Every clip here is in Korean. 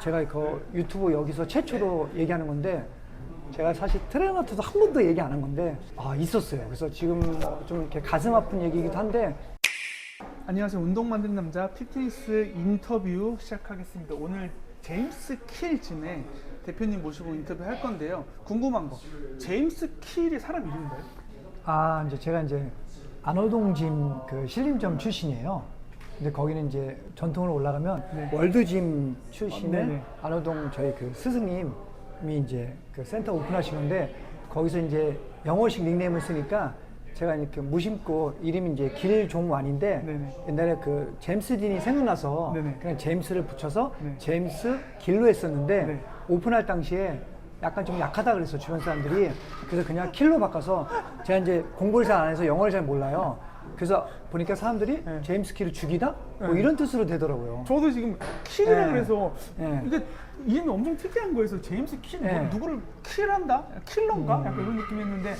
제가 그 유튜브 여기서 최초로 얘기하는 건데, 제가 사실 트레이너한테도 한 번도 얘기 안 한 건데 있었어요. 그래서 지금 좀 이렇게 가슴 아픈 얘기이기도 한데. 안녕하세요. 운동 만드는 남자 피트니스 인터뷰 시작하겠습니다. 오늘 제임스 킬 짐의 대표님 모시고 인터뷰 할 건데요. 궁금한 거, 제임스 킬이 사람 이름인가요? 이제 제가 이제 안호동 짐 그 신림점 출신이에요. 근데 거기는 이제 전통으로 올라가면 네. 월드짐 출신의 네네. 안호동 저희 그 스승님이 이제 그 센터 오픈하신 건데, 거기서 이제 영어식 닉네임을 쓰니까 제가 이렇게 무심코 이름이 이제 길종완인데, 네네. 옛날에 그 제임스 딘이 생각나서 네네. 그냥 제임스를 붙여서 네. 제임스 길로 했었는데, 네. 오픈할 당시에 약간 좀 약하다 그랬어, 주변 사람들이. 그래서 그냥 킬로 바꿔서, 제가 이제 공부를 잘 안 해서 영어를 잘 몰라요. 그래서 보니까 사람들이 네. 제임스 킬을 죽이다? 뭐 네. 이런 뜻으로 되더라고요. 저도 지금 킬이라 네. 그래서 네. 이게 이름이 엄청 특이한 거여서 제임스 킬, 뭐 네. 누구를 킬한다? 킬러인가? 약간 이런 느낌이었는데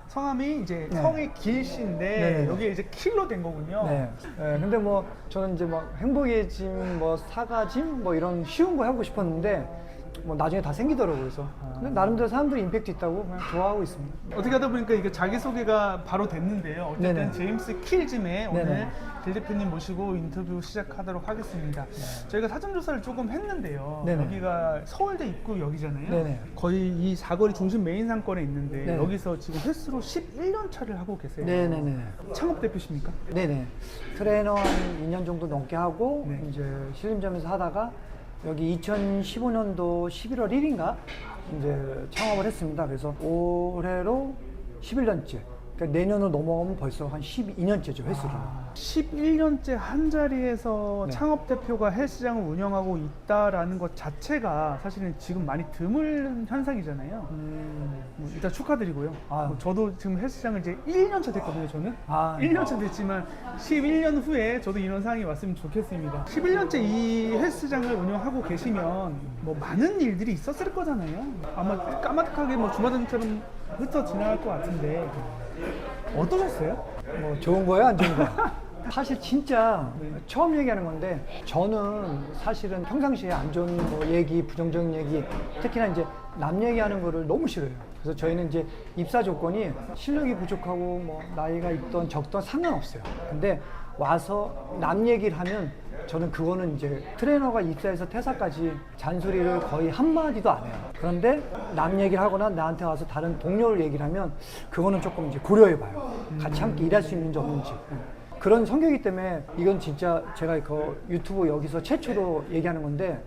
성함이 이제 네. 성이 길씨인데 네네. 여기에 이제 킬로 된 거군요. 네. 근데 뭐 저는 이제 막 행복의 짐, 뭐 사과짐, 뭐 이런 쉬운 거 하고 싶었는데 뭐 나중에 다 생기더라고요. 그래서 근데 나름대로 사람들이 임팩트 있다고 그냥 좋아하고 있습니다. 어떻게 하다 보니까 이게 자기소개가 바로 됐는데요. 어쨌든 네네. 제임스 킬짐에 오늘 네네. 길 대표님 모시고 인터뷰 시작하도록 하겠습니다. 저희가 사전조사를 조금 했는데요. 네네. 여기가 서울대 입구역이잖아요. 네네. 거의 이 사거리 중심 메인 상권에 있는데 네네. 여기서 지금 횟수로 11년 차를 하고 계세요. 네네네. 창업 대표십니까? 네네. 트레이너 한 2년 정도 넘게 하고, 네. 이제 신림점에서 하다가 여기 2015년도 11월 1일인가 이제 창업을 했습니다. 그래서 올해로 11년째. 그러니까 내년으로 넘어가면 벌써 한 12년째죠, 횟수로. 11년째 한 자리에서 네. 창업 대표가 헬스장을 운영하고 있다라는 것 자체가 사실은 지금 많이 드문 현상이잖아요. 일단 축하드리고요. 저도 지금 헬스장을 이제 1년차 됐거든요, 저는. 1년차 됐지만 11년 후에 저도 이런 상황이 왔으면 좋겠습니다. 11년째 이 헬스장을 운영하고 계시면 뭐 많은 일들이 있었을 거잖아요. 아마 까마득하게 뭐 주마등처럼 흩어 지나갈 것 같은데 어떠셨어요? 뭐 좋은 거예요, 안 좋은 거예요? 사실 진짜 처음 얘기하는 건데, 저는 사실은 평상시에 안 좋은 뭐 얘기, 부정적인 얘기, 특히나 이제 남 얘기하는 거를 너무 싫어해요. 그래서 저희는 이제 입사 조건이 실력이 부족하고 뭐 나이가 있던 적던 상관없어요. 근데 와서 남 얘기를 하면 저는 그거는 이제 트레이너가 입사해서 퇴사까지 잔소리를 거의 한마디도 안 해요. 그런데 남 얘기를 하거나 나한테 와서 다른 동료를 얘기를 하면 그거는 조금 이제 고려해 봐요. 같이 함께 일할 수 있는지 없는지. 그런 성격이기 때문에 이건 진짜 제가 그 유튜브 여기서 최초로 얘기하는 건데,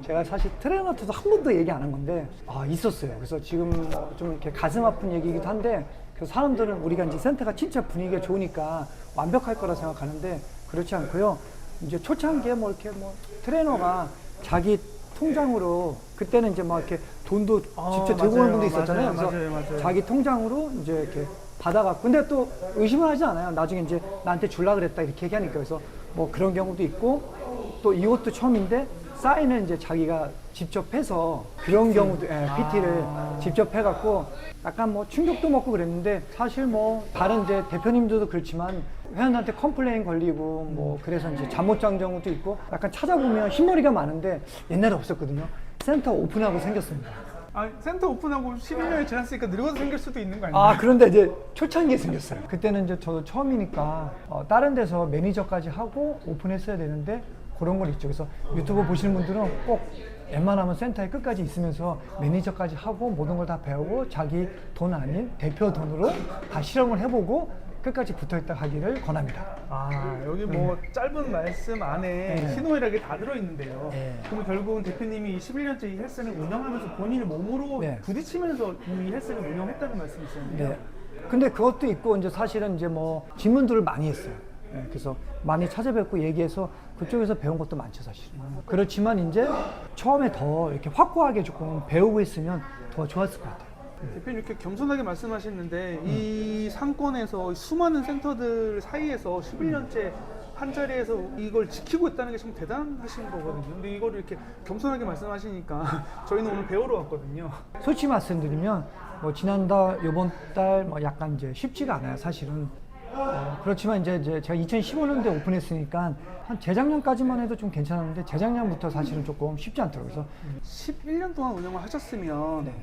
제가 사실 트레이너한테도 한 번도 얘기 안 한 건데 있었어요. 그래서 지금 좀 이렇게 가슴 아픈 얘기이기도 한데, 그 사람들은 우리가 이제 센터가 진짜 분위기가 좋으니까 완벽할 거라 생각하는데 그렇지 않고요. 이제 초창기에 뭐 이렇게 뭐 트레이너가 자기 통장으로, 그때는 이제 막 이렇게 돈도 직접 들고 오는 분도 있었잖아요. 그래서 자기 통장으로 이제 이렇게 받아갖고, 근데 또 의심을 하지 않아요. 나중에 이제 나한테 줄라 그랬다 이렇게 얘기하니까. 그래서 뭐 그런 경우도 있고, 또 이것도 처음인데 사인을 이제 자기가 직접 해서 그런 경우도, PT를 직접 해갖고 약간 뭐 충격도 먹고 그랬는데, 사실 뭐 다른 이제 대표님들도 그렇지만 회원한테 컴플레인 걸리고 뭐 그래서 이제 잠 못 잔 경우도 있고, 약간 찾아보면 흰머리가 많은데 옛날에 없었거든요. 센터 오픈하고 생겼습니다. 센터 오픈하고 11년이 지났으니까 늙어서 생길 수도 있는 거 아니에요? 그런데 이제 초창기에 생겼어요. 그때는 이제 저도 처음이니까 다른 데서 매니저까지 하고 오픈했어야 되는데 그런 건 있죠. 그래서 유튜브 보시는 분들은 꼭 웬만하면 센터에 끝까지 있으면서 매니저까지 하고 모든 걸 다 배우고 자기 돈 아닌 대표 돈으로 다 실험을 해보고 끝까지 붙어있다 하기를 권합니다. 여기 뭐 짧은 말씀 안에 희노애락이 다 들어있는데요. 네. 그럼 결국은 대표님이 11년째 이 헬스를 운영하면서 본인의 몸으로 네. 부딪히면서 이 헬스를 운영했다는 말씀이셨는데요. 네. 근데 그것도 있고, 이제 사실은 이제 뭐 질문들을 많이 했어요. 그래서 많이 찾아뵙고 얘기해서 그쪽에서 배운 것도 많죠, 사실. 그렇지만 이제 처음에 더 이렇게 확고하게 조금 배우고 있으면 더 좋았을 것 같아요. 대표님 이렇게 겸손하게 말씀하시는데 이 상권에서 수많은 센터들 사이에서 11년째 한 자리에서 이걸 지키고 있다는 게 참 대단하신 거거든요. 근데 이거를 이렇게 겸손하게 말씀하시니까 저희는 오늘 배우러 왔거든요. 솔직히 말씀드리면 뭐 지난달, 요번 달 뭐 약간 이제 쉽지가 않아요, 사실은. 그렇지만 이제 제가 2015년도에 오픈했으니까 한 재작년까지만 해도 좀 괜찮았는데 재작년부터 사실은 조금 쉽지 않더라고요. 그래서 11년 동안 운영을 하셨으면 네.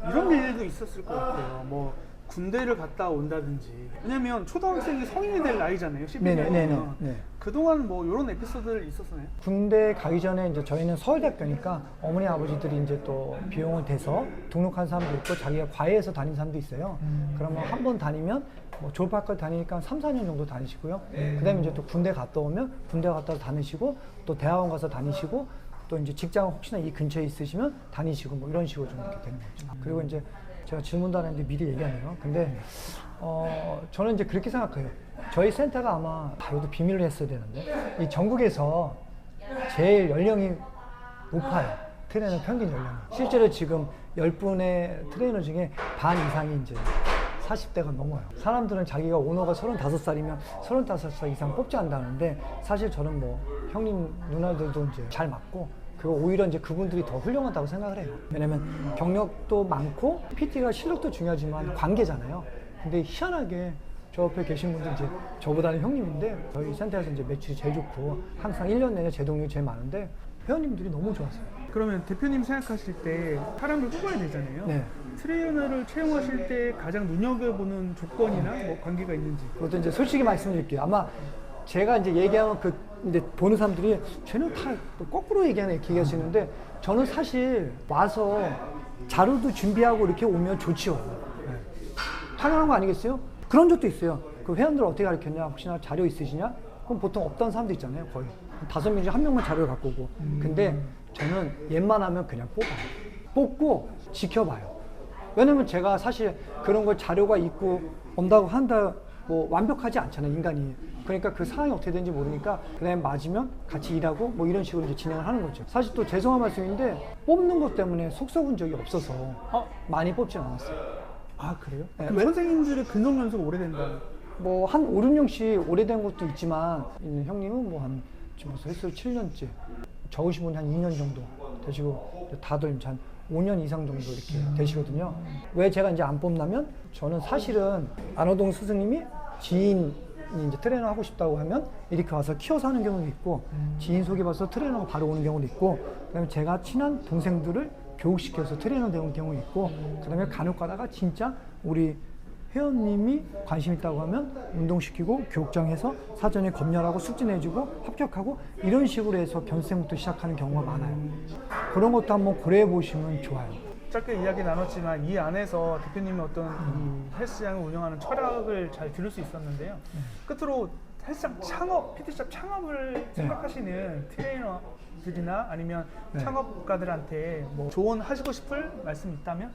이런 일도 있었을 것 같아요. 뭐 군대를 갔다 온다든지. 왜냐면 초등학생이 성인이 될 나이잖아요. 11년이면. 네. 그동안 뭐 이런 에피소드들 있었나요? 군대 가기 전에 이제 저희는 서울대학교니까 어머니 아버지들이 이제 또 비용을 대서 등록한 사람도 있고 자기가 과외해서 다닌 사람도 있어요. 그러면 한 번 다니면 뭐 졸업학교 다니니까 3, 4년 정도 다니시고요. 그다음에 이제 또 군대 갔다 오면 군대 갔다 다니시고 또 대학원 가서 다니시고 또 이제 직장 혹시나 이 근처에 있으시면 다니시고 뭐 이런 식으로 좀 이렇게 되는 거죠. 그리고 이제 제가 질문도 안 했는데 미리 얘기하네요. 근데 저는 이제 그렇게 생각해요. 저희 센터가 아마 이것도 비밀로 했어야 되는데 이 전국에서 제일 연령이 높아요. 트레이너 평균 연령이. 실제로 지금 10분의 트레이너 중에 반 이상이 이제 40대가 넘어요. 사람들은 자기가 오너가 35살이면 35살 이상 뽑지 않다는데 사실 저는 뭐 형님 누나들도 이제 잘 맞고 그리고 오히려 이제 그분들이 더 훌륭하다고 생각을 해요. 왜냐면 경력도 많고 PT가 실력도 중요하지만 관계잖아요. 근데 희한하게 저 옆에 계신 분들 이제 저보다는 형님인데 저희 센터에서 이제 매출이 제일 좋고 항상 1년 내내 제동률이 제일 많은데 회원님들이 너무 좋았어요. 그러면 대표님 생각하실 때 사람을 뽑아야 되잖아요. 네. 트레이너를 채용하실 때 가장 눈여겨보는 조건이나 뭐 관계가 있는지. 그것도 이제 솔직히 말씀드릴게요. 아마 제가 이제 얘기하면 그 이제 보는 사람들이 쟤는 다 거꾸로 얘기하네 이렇게 얘기할 수 있는데 저는 사실 와서 자료도 준비하고 이렇게 오면 좋지요. 네. 당연한 거 아니겠어요? 그런 적도 있어요. 그 회원들 어떻게 가르쳤냐? 혹시나 자료 있으시냐? 그럼 보통 없던 사람도 있잖아요. 거의 5명 중에 1명만 자료를 갖고 오고. 근데 저는 웬만하면 그냥 뽑아요. 뽑고 지켜봐요. 왜냐면 제가 사실 그런 걸 자료가 있고 온다고 한다 뭐 완벽하지 않잖아요, 인간이. 그러니까 그 상황이 어떻게 되는지 모르니까 그다음에 맞으면 같이 일하고 뭐 이런 식으로 이제 진행을 하는 거죠. 사실 또 죄송한 말씀인데 뽑는 것 때문에 속 썩은 적이 없어서 많이 뽑진 않았어요. 아 그래요? 네. 그럼 선생님들의 근속 연수가 오래된다. 뭐 한 5, 6년씩 오래된 것도 있지만 있는 형님은 뭐 한 지금 벌써 횟수 7년째 적으신 분이 한 2년 정도 되시고 다들 이제 한 5년 이상 정도 이렇게 되시거든요. 왜 제가 이제 안 뽑냐면 저는 사실은 안호동 스승님이 지인이 이제 트레이너 하고 싶다고 하면 이렇게 와서 키워서 하는 경우도 있고 지인 소개받아서 트레이너가 바로 오는 경우도 있고 그다음에 제가 친한 동생들을 교육시켜서 트레이너 되는 경우도 있고 그다음에 간혹 가다가 진짜 우리 회원님이 관심 있다고 하면 운동시키고 교육장에서 사전에 검열하고 숙지 내주고 합격하고 이런 식으로 해서 견생부터 시작하는 경우가 많아요. 그런 것도 한번 고려해 보시면 좋아요. 짧게 이야기 나눴지만 이 안에서 대표님의 어떤 이 헬스장을 운영하는 철학을 잘 들을 수 있었는데요. 끝으로 헬스장 창업, PT샵 창업을 생각하시는 트레이너들이나 아니면 창업가들한테 뭐 조언하시고 싶을 말씀 있다면?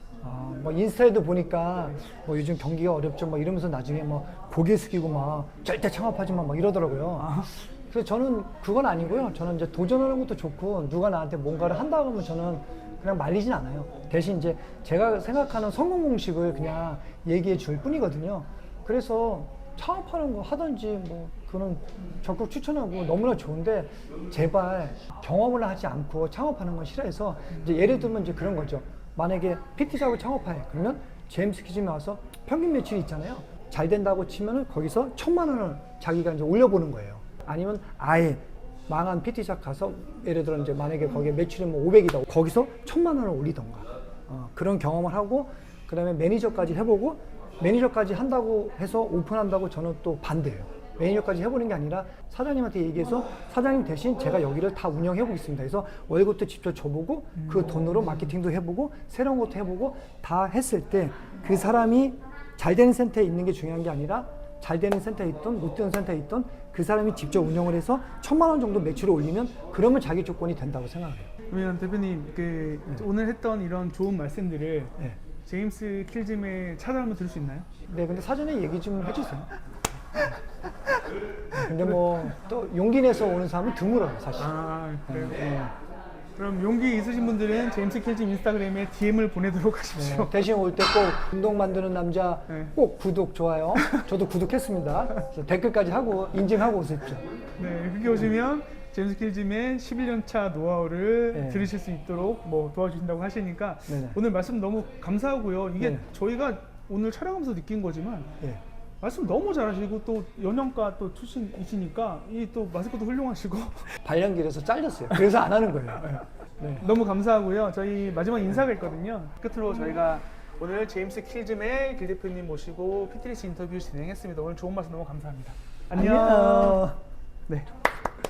뭐 인스타에도 보니까 뭐 요즘 경기가 어렵죠 뭐 이러면서 나중에 뭐 고개 숙이고 막 절대 창업하지 마 막 이러더라고요. 그래서 저는 그건 아니고요. 저는 이제 도전하는 것도 좋고 누가 나한테 뭔가를 한다고 하면 저는 그냥 말리진 않아요. 대신 이제 제가 생각하는 성공 공식을 그냥 얘기해 줄 뿐이거든요. 그래서 창업하는 거 하든지 뭐 그거는 적극 추천하고 너무나 좋은데 제발 경험을 하지 않고 창업하는 건 싫어해서 이제 예를 들면 이제 그런 거죠. 만약에 PT샵을 창업해 그러면 제임스 키즘에 와서 평균 매출이 있잖아요. 잘 된다고 치면은 거기서 1,000만 원을 자기가 이제 올려보는 거예요. 아니면 아예 망한 PT샵 가서 예를 들어 이제 만약에 거기에 매출이 뭐 500이다 거기서 1,000만 원을 올리던가 그런 경험을 하고 그다음에 매니저까지 해보고 매니저까지 한다고 해서 오픈한다고 저는 또 반대예요. 매니저까지 해보는 게 아니라 사장님한테 얘기해서 사장님 대신 제가 여기를 다 운영해 보겠습니다. 그래서 월급도 직접 줘보고 그 돈으로 마케팅도 해보고 새로운 것도 해보고 다 했을 때 그 사람이 잘 되는 센터에 있는 게 중요한 게 아니라 잘 되는 센터에 있던 못 되는 센터에 있던 그 사람이 직접 운영을 해서 1,000만 원 정도 매출을 올리면 그러면 자기 조건이 된다고 생각해요. 그러면 대표님 오늘 했던 이런 좋은 말씀들을 제임스 킬짐에 찾아가면 들을 수 있나요? 네, 근데 사전에 얘기 좀 해주세요. 근데 뭐 또 용기 내서 오는 사람은 드물어요, 사실. 그래요? 그럼 용기 있으신 분들은 제임스 킬짐 인스타그램에 DM을 보내도록 하십시오. 대신 올 때 꼭 운동 만드는 남자 꼭 구독, 좋아요. 저도 구독했습니다. 그래서 댓글까지 하고 인증하고 오십시오. 네, 그렇게 오시면 제임스 킬짐의 11년차 노하우를 들으실 수 있도록 뭐 도와주신다고 하시니까 오늘 말씀 너무 감사하고요. 이게 저희가 오늘 촬영하면서 느낀 거지만 말씀 너무 잘하시고 또 연영과 또 출신이시니까 이 또 마스크도 훌륭하시고 발령길에서 잘렸어요. 그래서 안 하는 거예요. 네. 너무 감사하고요. 저희 마지막 인사가 있거든요. 끝으로 저희가 오늘 제임스 킬즘의 길 대표님 모시고 PT리스 인터뷰 진행했습니다. 오늘 좋은 말씀 너무 감사합니다. 안녕. 안녕. 네.